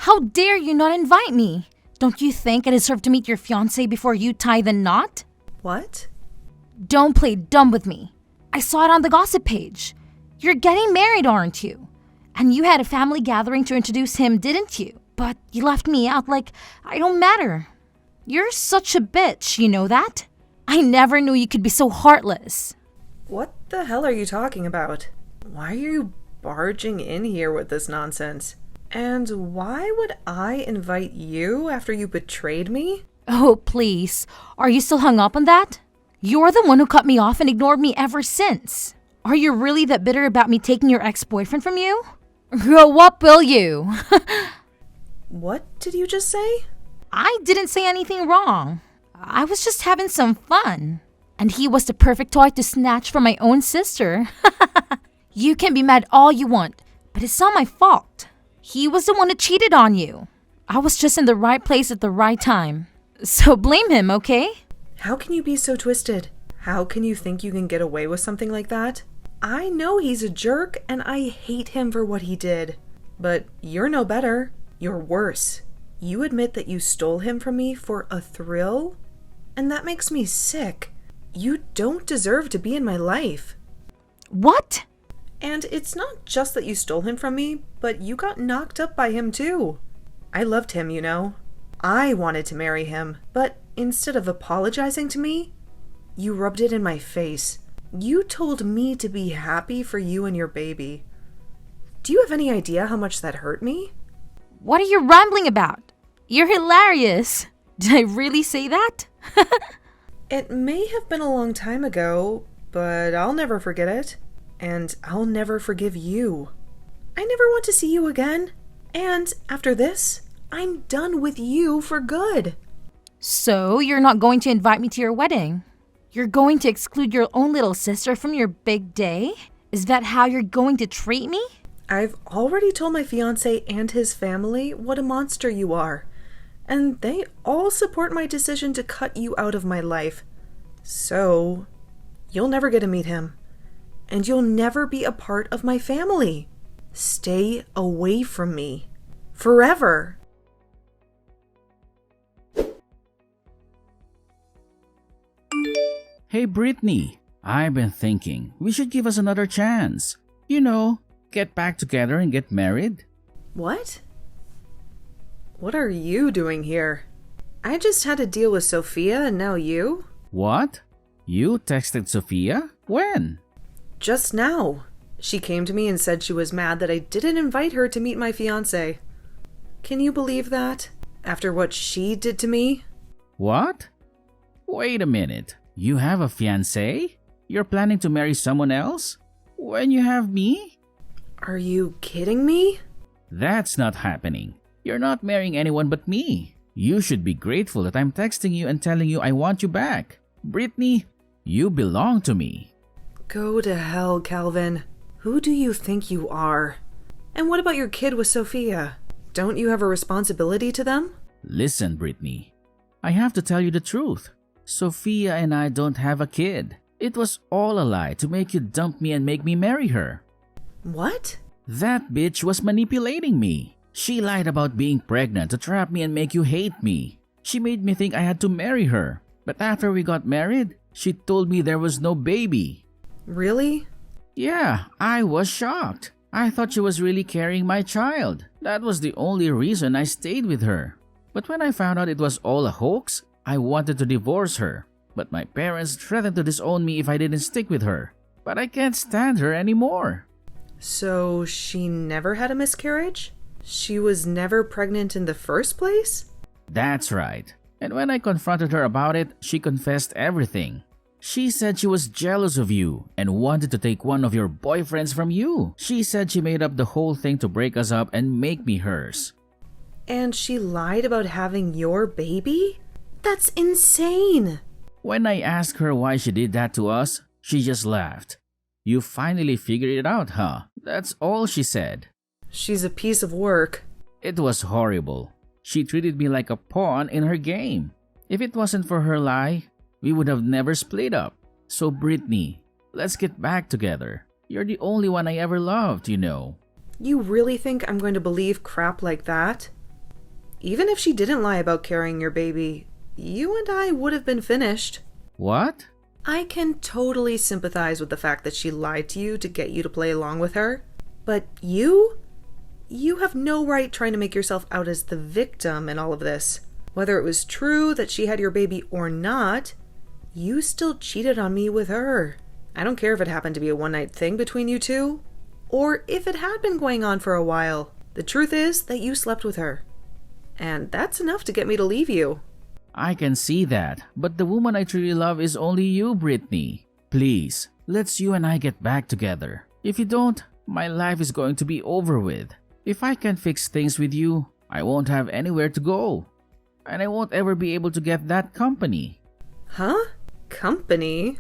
How dare you not invite me? Don't you think I deserve to meet your fiancé before you tie the knot? What? Don't play dumb with me. I saw it on the gossip page. You're getting married, aren't you? And you had a family gathering to introduce him, didn't you? But you left me out like I don't matter. You're such a bitch, you know that? I never knew you could be so heartless. What the hell are you talking about? Why are you barging in here with this nonsense? And why would I invite you after you betrayed me? Oh, please. Are you still hung up on that? You're the one who cut me off and ignored me ever since. Are you really that bitter about me taking your ex-boyfriend from you? Grow up, will you? What did you just say? I didn't say anything wrong. I was just having some fun. And he was the perfect toy to snatch from my own sister. You can be mad all you want, but it's not my fault. He was the one who cheated on you. I was just in the right place at the right time. So blame him, okay? How can you be so twisted? How can you think you can get away with something like that? I know he's a jerk and I hate him for what he did. But you're no better. You're worse. You admit that you stole him from me for a thrill? And that makes me sick. You don't deserve to be in my life. What? And it's not just that you stole him from me, but you got knocked up by him too. I loved him, you know. I wanted to marry him, but instead of apologizing to me, you rubbed it in my face. You told me to be happy for you and your baby. Do you have any idea how much that hurt me? What are you rambling about? You're hilarious. Did I really say that? It may have been a long time ago, but I'll never forget it. And I'll never forgive you. I never want to see you again. And after this, I'm done with you for good. So you're not going to invite me to your wedding? You're going to exclude your own little sister from your big day? Is that how you're going to treat me? I've already told my fiancé and his family what a monster you are. And they all support my decision to cut you out of my life. So, you'll never get to meet him. And you'll never be a part of my family. Stay away from me. Forever. Hey Britney, I've been thinking we should give us another chance. You know, get back together and get married. What? What are you doing here? I just had to deal with Sophia and now you? What? You texted Sophia? When? Just now. She came to me and said she was mad that I didn't invite her to meet my fiancé. Can you believe that? After what she did to me? What? Wait a minute. You have a fiancé? You're planning to marry someone else? When you have me? Are you kidding me? That's not happening. You're not marrying anyone but me. You should be grateful that I'm texting you and telling you I want you back. Britney, you belong to me. Go to hell, Calvin. Who do you think you are? And what about your kid with Sophia? Don't you have a responsibility to them? Listen, Britney. I have to tell you the truth. Sophia and I don't have a kid. It was all a lie to make you dump me and make me marry her. What? That bitch was manipulating me. She lied about being pregnant to trap me and make you hate me. She made me think I had to marry her. But after we got married, she told me there was no baby. Really? Yeah, I was shocked. I thought she was really carrying my child. That was the only reason I stayed with her. But when I found out it was all a hoax, I wanted to divorce her. But my parents threatened to disown me if I didn't stick with her. But I can't stand her anymore. So she never had a miscarriage? She was never pregnant in the first place? That's right. And when I confronted her about it, she confessed everything. She said she was jealous of you and wanted to take one of your boyfriends from you. She said she made up the whole thing to break us up and make me hers. And she lied about having your baby? That's insane! When I asked her why she did that to us, she just laughed. You finally figured it out, huh? That's all she said. She's a piece of work. It was horrible. She treated me like a pawn in her game. If it wasn't for her lie, we would have never split up. So Britney, let's get back together. You're the only one I ever loved, you know. You really think I'm going to believe crap like that? Even if she didn't lie about carrying your baby, you and I would have been finished. What? I can totally sympathize with the fact that she lied to you to get you to play along with her. But you have no right trying to make yourself out as the victim in all of this. Whether it was true that she had your baby or not, you still cheated on me with her. I don't care if it happened to be a one-night thing between you two, or if it had been going on for a while. The truth is that you slept with her. And that's enough to get me to leave you. I can see that, but the woman I truly love is only you, Britney. Please, let's you and I get back together. If you don't, my life is going to be over with. If I can't fix things with you, I won't have anywhere to go. And I won't ever be able to get that company. Huh? Company?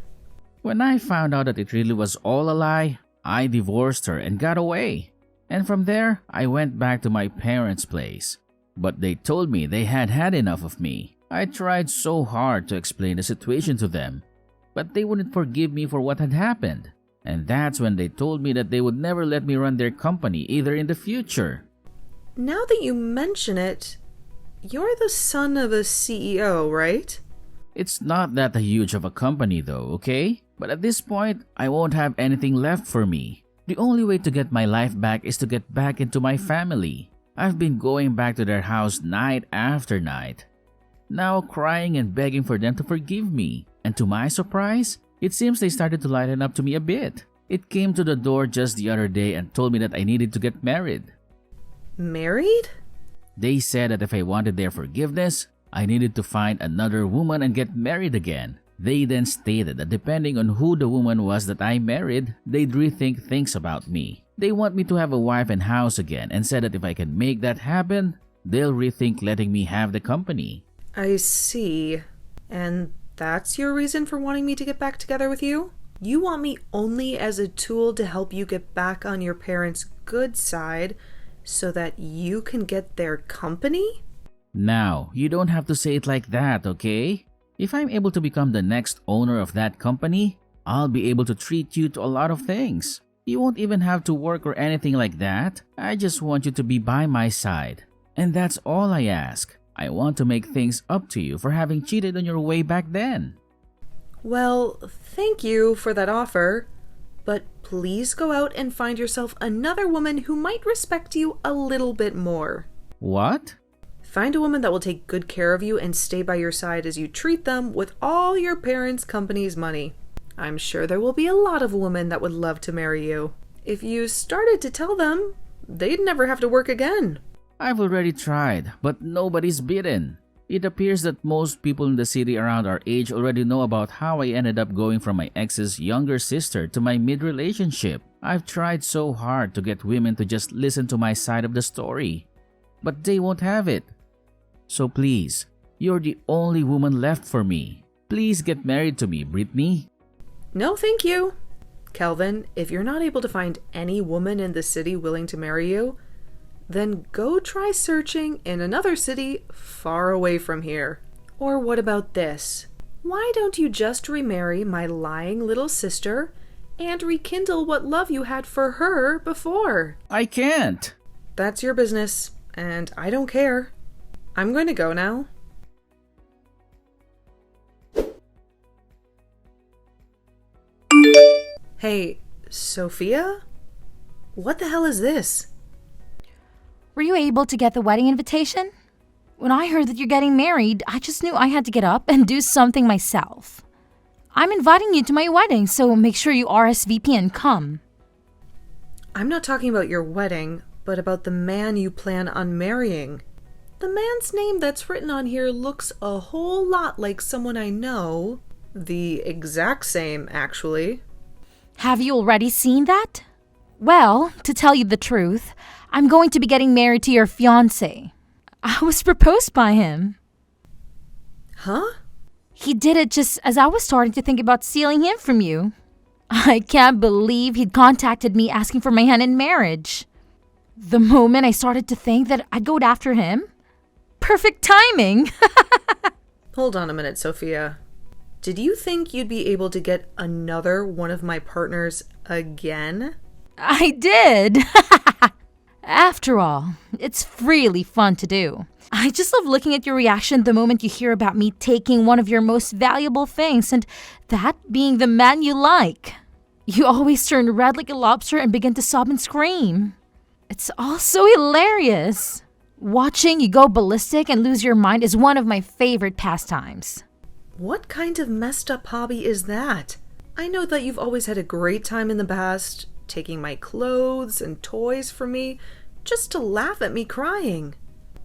When I found out that it really was all a lie, I divorced her and got away. And from there, I went back to my parents' place. But they told me they had had enough of me. I tried so hard to explain the situation to them, but they wouldn't forgive me for what had happened. And that's when they told me that they would never let me run their company either in the future. Now that you mention it, you're the son of a CEO, right? It's not that huge of a company though, okay? But at this point, I won't have anything left for me. The only way to get my life back is to get back into my family. I've been going back to their house night after night, now crying and begging for them to forgive me. And to my surprise, it seems they started to lighten up to me a bit. It came to the door just the other day and told me that I needed to get married. Married? They said that if I wanted their forgiveness, I needed to find another woman and get married again. They then stated that depending on who the woman was that I married, they'd rethink things about me. They want me to have a wife and house again and said that if I can make that happen, they'll rethink letting me have the company. I see. And that's your reason for wanting me to get back together with you? You want me only as a tool to help you get back on your parents' good side so that you can get their company? Now, you don't have to say it like that, okay? If I'm able to become the next owner of that company, I'll be able to treat you to a lot of things. You won't even have to work or anything like that. I just want you to be by my side. And that's all I ask. I want to make things up to you for having cheated on your way back then. Well, thank you for that offer, but please go out and find yourself another woman who might respect you a little bit more. What? Find a woman that will take good care of you and stay by your side as you treat them with all your parents' company's money. I'm sure there will be a lot of women that would love to marry you. If you started to tell them, they'd never have to work again. I've already tried, but nobody's bitten. It appears that most people in the city around our age already know about how I ended up going from my ex's younger sister to my mid-relationship. I've tried so hard to get women to just listen to my side of the story, but they won't have it. So please, you're the only woman left for me. Please get married to me, Britney. No, thank you. Kelvin, if you're not able to find any woman in the city willing to marry you, then go try searching in another city far away from here. Or what about this? Why don't you just remarry my lying little sister and rekindle what love you had for her before? I can't. That's your business, and I don't care. I'm going to go now. Hey, Sophia? What the hell is this? Were you able to get the wedding invitation? When I heard that you're getting married, I just knew I had to get up and do something myself. I'm inviting you to my wedding, so make sure you RSVP and come. I'm not talking about your wedding, but about the man you plan on marrying. The man's name that's written on here looks a whole lot like someone I know. The exact same, actually. Have you already seen that? Well, to tell you the truth, I'm going to be getting married to your fiancé. I was proposed by him. Huh? He did it just as I was starting to think about stealing him from you. I can't believe he'd contacted me asking for my hand in marriage. The moment I started to think that I'd go after him, perfect timing. Hold on a minute, Sophia. Did you think you'd be able to get another one of my partners again? I did. After all, it's really fun to do. I just love looking at your reaction the moment you hear about me taking one of your most valuable things, and that being the man you like. You always turn red like a lobster and begin to sob and scream. It's all so hilarious. Watching you go ballistic and lose your mind is one of my favorite pastimes. What kind of messed up hobby is that? I know that you've always had a great time in the past, taking my clothes and toys from me just to laugh at me crying.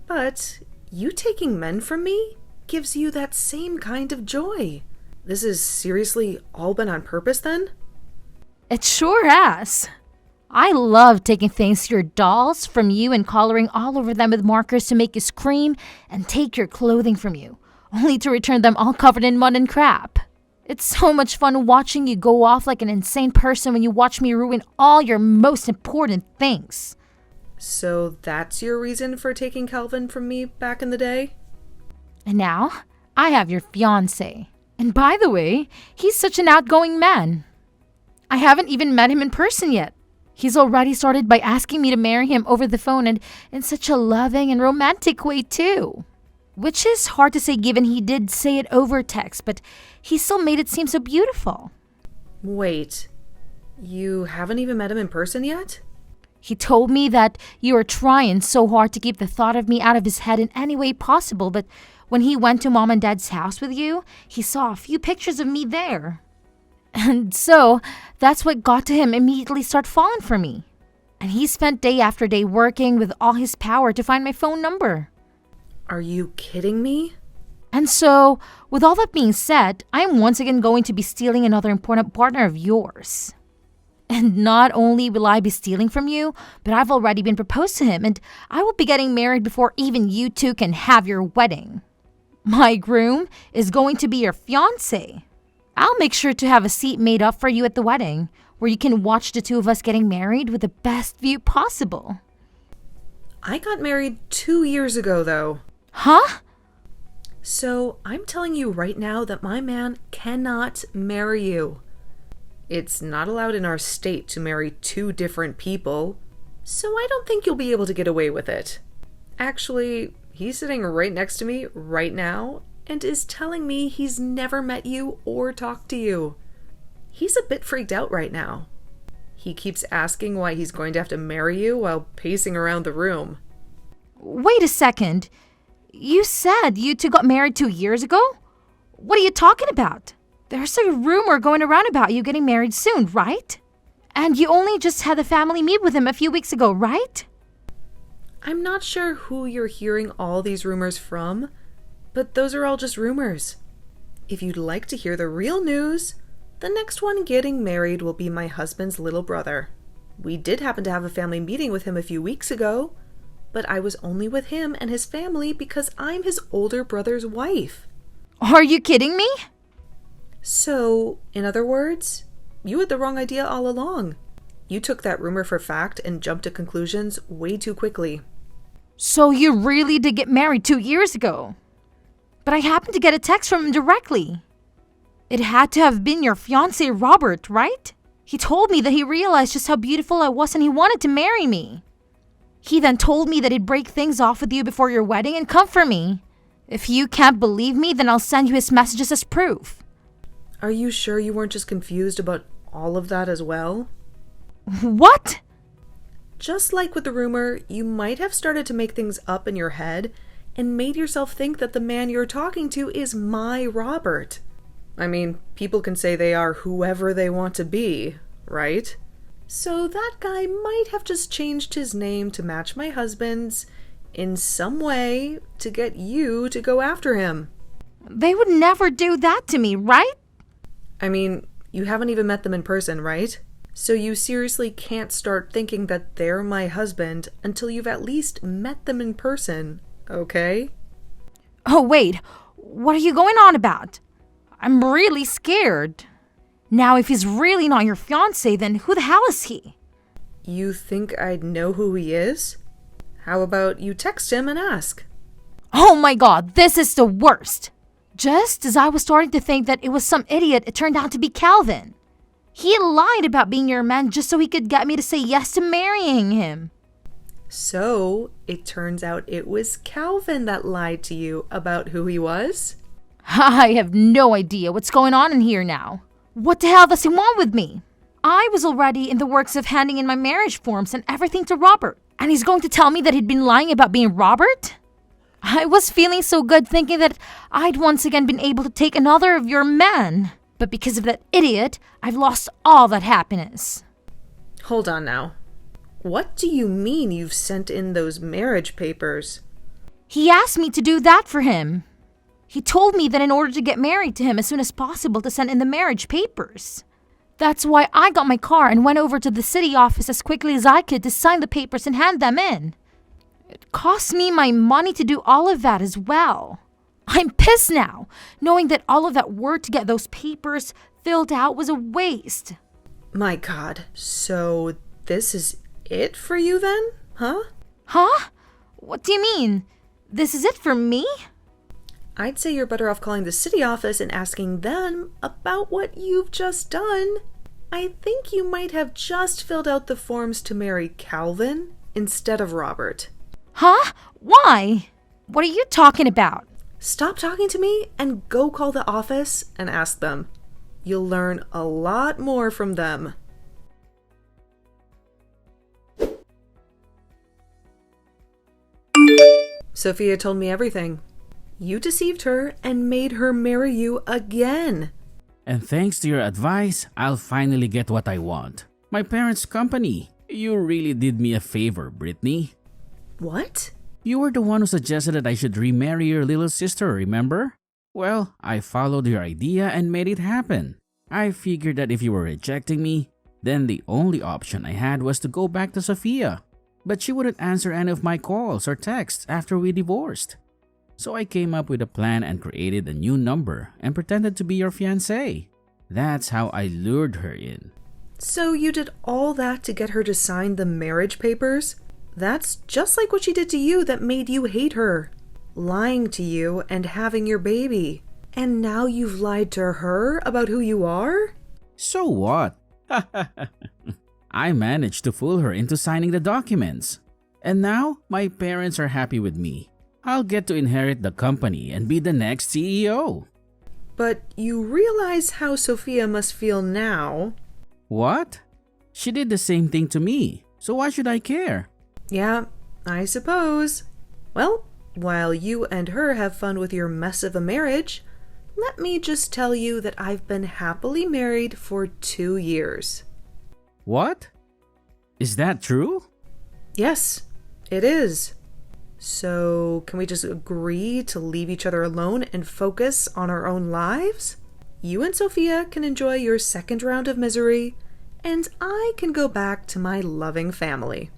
But you taking men from me gives you that same kind of joy. This is seriously all been on purpose then? It sure has. I love taking things to your dolls from you and coloring all over them with markers to make you scream and take your clothing from you, only to return them all covered in mud and crap. It's so much fun watching you go off like an insane person when you watch me ruin all your most important things. So that's your reason for taking Calvin from me back in the day? And now, I have your fiancé. And by the way, he's such an outgoing man. I haven't even met him in person yet. He's already started by asking me to marry him over the phone, and in such a loving and romantic way too. Which is hard to say given he did say it over text, but he still made it seem so beautiful. Wait, you haven't even met him in person yet? He told me that you are trying so hard to keep the thought of me out of his head in any way possible, but when he went to Mom and Dad's house with you, he saw a few pictures of me there. And so, that's what got to him immediately start falling for me. And he spent day after day working with all his power to find my phone number. Are you kidding me? And so, with all that being said, I am once again going to be stealing another important partner of yours. And not only will I be stealing from you, but I've already been proposed to him, and I will be getting married before even you two can have your wedding. My groom is going to be your fiancé. I'll make sure to have a seat made up for you at the wedding, where you can watch the two of us getting married with the best view possible. I got married 2 years ago, though. Huh? So I'm telling you right now that my man cannot marry you. It's not allowed in our state to marry two different people, so I don't think you'll be able to get away with it. Actually, he's sitting right next to me right now and is telling me he's never met you or talked to you. He's a bit freaked out right now. He keeps asking why he's going to have to marry you while pacing around the room. Wait a second. You said you two got married 2 years ago? What are you talking about? There's a rumor going around about you getting married soon, right? And you only just had the family meet with him a few weeks ago, right? I'm not sure who you're hearing all these rumors from, but those are all just rumors. If you'd like to hear the real news, the next one getting married will be my husband's little brother. We did happen to have a family meeting with him a few weeks ago, but I was only with him and his family because I'm his older brother's wife. Are you kidding me? So, in other words, you had the wrong idea all along. You took that rumor for fact and jumped to conclusions way too quickly. So you really did get married 2 years ago? But I happened to get a text from him directly. It had to have been your fiancé Robert, right? He told me that he realized just how beautiful I was and he wanted to marry me. He then told me that he'd break things off with you before your wedding and come for me. If you can't believe me, then I'll send you his messages as proof. Are you sure you weren't just confused about all of that as well? What? Just like with the rumor, you might have started to make things up in your head and made yourself think that the man you're talking to is my Robert. I mean, people can say they are whoever they want to be, right? So that guy might have just changed his name to match my husband's in some way to get you to go after him. They would never do that to me, right? I mean, you haven't even met them in person, right? So you seriously can't start thinking that they're my husband until you've at least met them in person, okay? Oh, wait. What are you going on about? I'm really scared. Now, if he's really not your fiancé, then who the hell is he? You think I'd know who he is? How about you text him and ask? Oh my god, this is the worst. Just as I was starting to think that it was some idiot, it turned out to be Calvin. He lied about being your man just so he could get me to say yes to marrying him. So, it turns out it was Calvin that lied to you about who he was? I have no idea what's going on in here now. What the hell does he want with me? I was already in the works of handing in my marriage forms and everything to Robert. And he's going to tell me that he'd been lying about being Robert? I was feeling so good thinking that I'd once again been able to take another of your men. But because of that idiot, I've lost all that happiness. Hold on now. What do you mean you've sent in those marriage papers? He asked me to do that for him. He told me that in order to get married to him as soon as possible to send in the marriage papers. That's why I got my car and went over to the city office as quickly as I could to sign the papers and hand them in. It cost me my money to do all of that as well. I'm pissed now, knowing that all of that work to get those papers filled out was a waste. My God, so this is it for you then, huh? Huh? What do you mean? This is it for me? I'd say you're better off calling the city office and asking them about what you've just done. I think you might have just filled out the forms to marry Calvin instead of Robert. Huh? Why? What are you talking about? Stop talking to me and go call the office and ask them. You'll learn a lot more from them. Sophia told me everything. You deceived her and made her marry you again. And thanks to your advice, I'll finally get what I want. My parents' company. You really did me a favor, Britney. What? You were the one who suggested that I should remarry your little sister, remember? Well, I followed your idea and made it happen. I figured that if you were rejecting me, then the only option I had was to go back to Sophia. But she wouldn't answer any of my calls or texts after we divorced. So I came up with a plan and created a new number and pretended to be your fiancé. That's how I lured her in. So you did all that to get her to sign the marriage papers? That's just like what she did to you that made you hate her. Lying to you and having your baby. And now you've lied to her about who you are? So what? I managed to fool her into signing the documents. And now my parents are happy with me. I'll get to inherit the company and be the next CEO. But you realize how Sophia must feel now. What? She did the same thing to me, so why should I care? Yeah, I suppose. Well, while you and her have fun with your mess of a marriage, let me just tell you that I've been happily married for 2 years. What? Is that true? Yes, it is. So, can we just agree to leave each other alone and focus on our own lives? You and Sophia can enjoy your second round of misery, and I can go back to my loving family.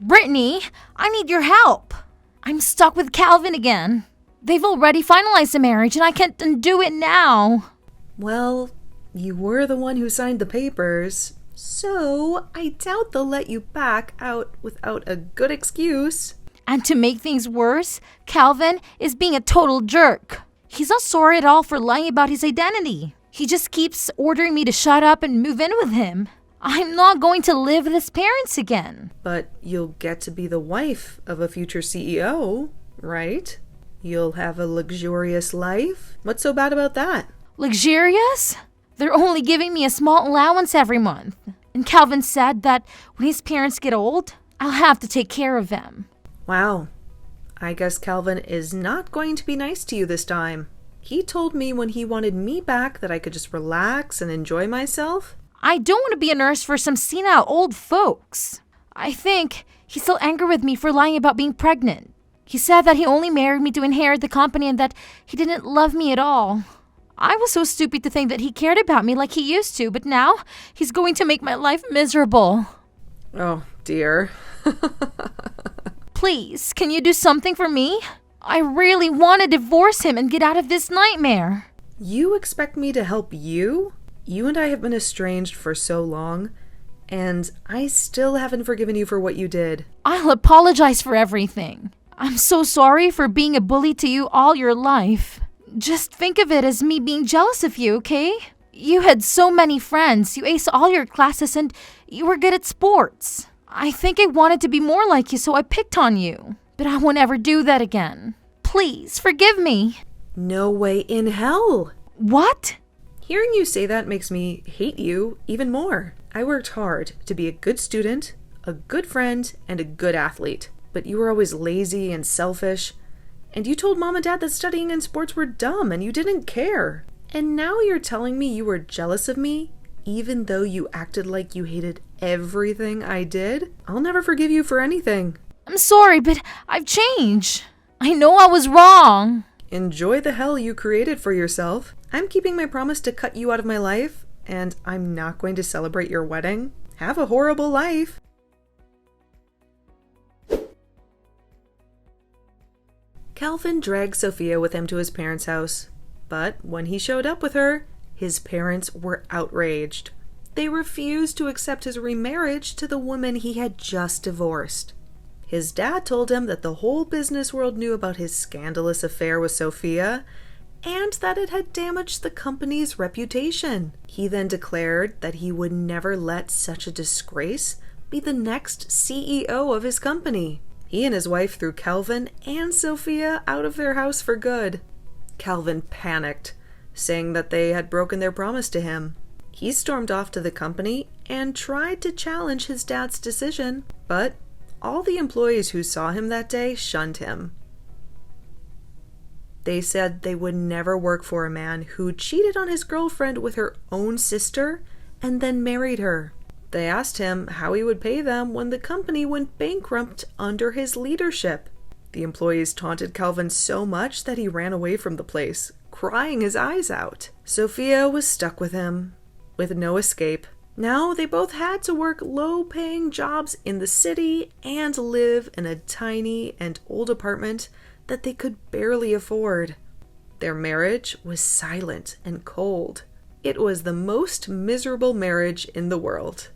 Britney, I need your help. I'm stuck with Calvin again. They've already finalized the marriage and I can't undo it now. Well, you were the one who signed the papers, so I doubt they'll let you back out without a good excuse. And to make things worse, Calvin is being a total jerk. He's not sorry at all for lying about his identity. He just keeps ordering me to shut up and move in with him. I'm not going to live with his parents again. But you'll get to be the wife of a future CEO, right? You'll have a luxurious life. What's so bad about that? Luxurious? They're only giving me a small allowance every month. And Calvin said that when his parents get old, I'll have to take care of them. Wow. I guess Calvin is not going to be nice to you this time. He told me when he wanted me back that I could just relax and enjoy myself. I don't want to be a nurse for some senile old folks. I think he's still angry with me for lying about being pregnant. He said that he only married me to inherit the company and that he didn't love me at all. I was so stupid to think that he cared about me like he used to, but now he's going to make my life miserable. Oh, dear. Please, can you do something for me? I really want to divorce him and get out of this nightmare. You expect me to help you? You and I have been estranged for so long, and I still haven't forgiven you for what you did. I'll apologize for everything. I'm so sorry for being a bully to you all your life. Just think of it as me being jealous of you, okay? You had so many friends, you aced all your classes, and you were good at sports. I think I wanted to be more like you, so I picked on you. But I won't ever do that again. Please, forgive me. No way in hell! What? Hearing you say that makes me hate you even more. I worked hard to be a good student, a good friend, and a good athlete. But you were always lazy and selfish. And you told Mom and Dad that studying and sports were dumb and you didn't care. And now you're telling me you were jealous of me, even though you acted like you hated everything I did? I'll never forgive you for anything. I'm sorry, but I've changed. I know I was wrong. Enjoy the hell you created for yourself. I'm keeping my promise to cut you out of my life, and I'm not going to celebrate your wedding. Have a horrible life. Calvin dragged Sophia with him to his parents' house, but when he showed up with her, his parents were outraged. They refused to accept his remarriage to the woman he had just divorced. His dad told him that the whole business world knew about his scandalous affair with Sophia, and that it had damaged the company's reputation. He then declared that he would never let such a disgrace be the next CEO of his company. He and his wife threw Calvin and Sophia out of their house for good. Calvin panicked, saying that they had broken their promise to him. He stormed off to the company and tried to challenge his dad's decision, but all the employees who saw him that day shunned him. They said they would never work for a man who cheated on his girlfriend with her own sister and then married her. They asked him how he would pay them when the company went bankrupt under his leadership. The employees taunted Calvin so much that he ran away from the place, crying his eyes out. Sophia was stuck with him, with no escape. Now they both had to work low-paying jobs in the city and live in a tiny and old apartment that they could barely afford. Their marriage was silent and cold. It was the most miserable marriage in the world.